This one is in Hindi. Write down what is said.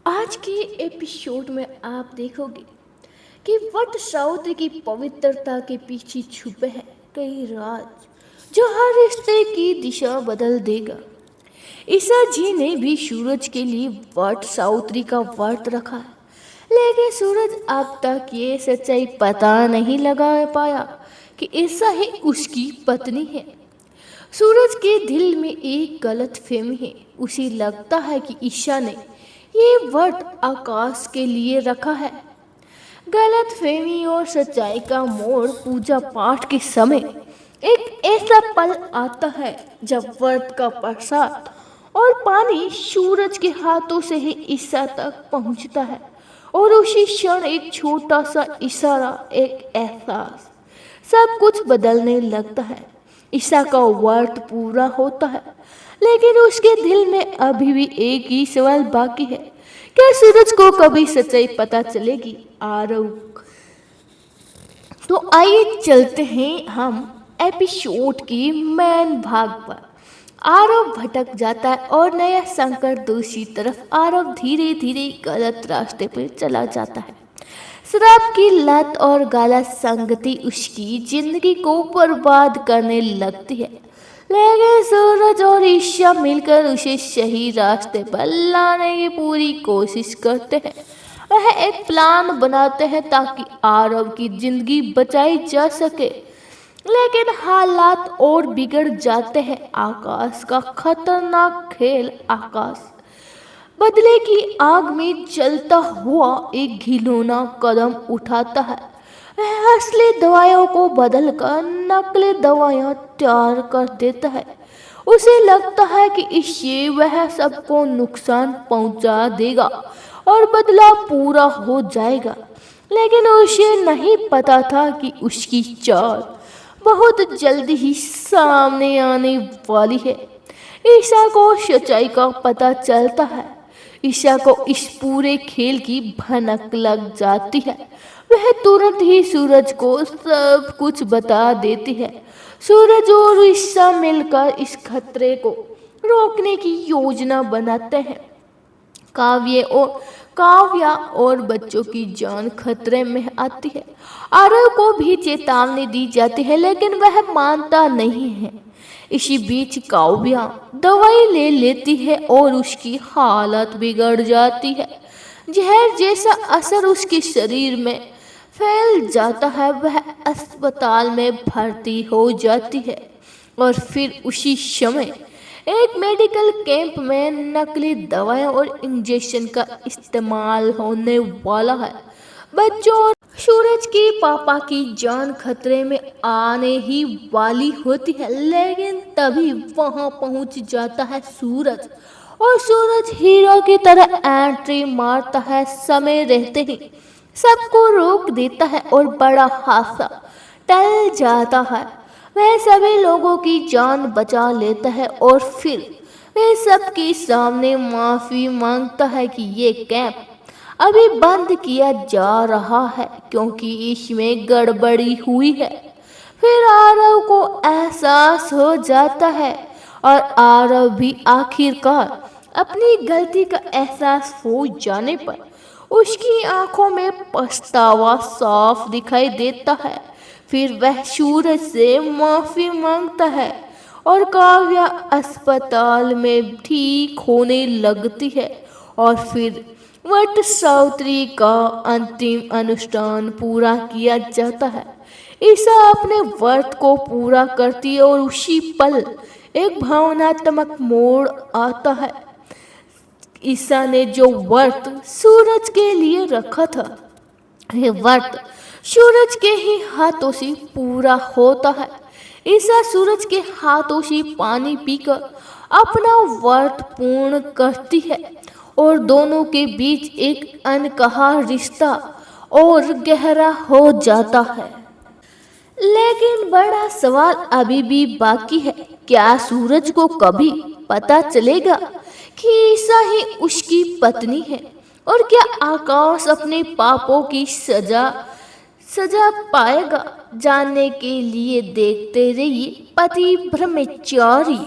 आज के एपिसोड में आप देखोगे कि वट सावित्री की पवित्रता के पीछे छुपे हैं कई राज जो हर रिश्ते की दिशा बदल देगा। ईसा जी ने भी सूरज के लिए वट सावित्री का व्रत रखा है, लेकिन सूरज अब तक ये सच्चाई पता नहीं लगा पाया कि ईसा ही उसकी पत्नी है। सूरज के दिल में एक गलत फहमी है। उसे लगता है कि ईशा ने ये व्रत आकाश के लिए रखा है। गलत फहमी और सच्चाई का मोड़ पूजा पाठ के समय एक ऐसा पल आता है जब व्रत का प्रसाद और पानी सूरज के हाथों से ही ईसा तक पहुंचता है, और उसी क्षण एक छोटा सा इशारा, एक एहसास, सब कुछ बदलने लगता है। ईसा का व्रत पूरा होता है, लेकिन उसके दिल में अभी भी एक ही सवाल बाकी है, क्या सूरज को कभी सच्चाई पता चलेगी? आरव, तो आइए चलते हैं हम एपिसोड की मेन भाग पर। आरव भटक जाता है और नया संकट दूसरी तरफ। आरव धीरे धीरे गलत रास्ते पर चला जाता है। शराब की लत और गलत संगति उसकी जिंदगी को बर्बाद करने लगती है, लेकिन सूरज और ईशा मिलकर उसे सही रास्ते पर लाने की पूरी कोशिश करते हैं। वह एक प्लान बनाते हैं ताकि आरव की जिंदगी बचाई जा सके, लेकिन हालात और बिगड़ जाते हैं। आकाश का खतरनाक खेल। आकाश बदले की आग में जलता हुआ एक घिनौना कदम उठाता है। वह असली दवाइयों को बदलकर नकली दवाइयां तैयार कर देता है। उसे लगता है कि इससे वह सबको नुकसान पहुंचा देगा और बदला पूरा हो जाएगा, लेकिन उसे नहीं पता था कि उसकी चाल बहुत जल्दी ही सामने आने वाली है। ईशा को सच्चाई का पता चलता है। ईशा को इस पूरे खेल की भनक लग जाती है। वह तुरंत ही सूरज को सब कुछ बता देती है। सूरज और ईशा मिलकर इस खतरे को रोकने की योजना बनाते हैं। काव्या और बच्चों की जान खतरे में आती है। आरव को भी चेतावनी दी जाती है, लेकिन वह मानता नहीं है। इसी बीच काव्या दवाई ले लेती है और उसकी हालत बिगड़ जाती है। जहर जैसा असर उसके शरीर में फैल जाता है। वह अस्पताल में भर्ती हो जाती है, और फिर उसी समय एक मेडिकल कैंप में नकली दवाएं और इंजेक्शन का इस्तेमाल होने वाला है। बच्चों और सूरज के पापा की जान खतरे में आने ही वाली होती है, लेकिन तभी वहां पहुंच जाता है सूरज, और सूरज हीरो की तरह एंट्री मारता है। समय रहते ही सबको रोक देता है और बड़ा हादसा टल जाता है। वह सभी लोगों की जान बचा लेता है और फिर वह सबके सामने माफी मांगता है कि ये कैंप अभी बंद किया जा रहा है क्योंकि इसमें गड़बड़ी हुई है। फिर आरव को एहसास हो जाता है, और आरव भी आखिरकार अपनी गलती का एहसास हो जाने पर उसकी आंखों में पछतावा साफ दिखाई देता है। फिर वह सूरज से माफी मांगता है और काव्या अस्पताल में ठीक होने लगती है, और फिर वट सावित्री का अंतिम अनुष्ठान पूरा किया जाता है। ईसा अपने व्रत को पूरा करती है, और उसी पल एक भावनात्मक मोड़ आता है। ईसा ने जो व्रत सूरज के लिए रखा था, यह व्रत सूरज के ही हाथों से पूरा होता है। ईसा सूरज के हाथों से पानी पीकर अपना व्रत पूर्ण करती है, और दोनों के बीच एक अनकहा रिश्ता और गहरा हो जाता है। लेकिन बड़ा सवाल अभी भी बाकी है, क्या सूरज को कभी पता चलेगा कि ईसा ही उसकी पत्नी है? और क्या आकाश अपने पापों की सजा पाएगा? जानने के लिए देखते रहिए पति ब्रह्मचारी।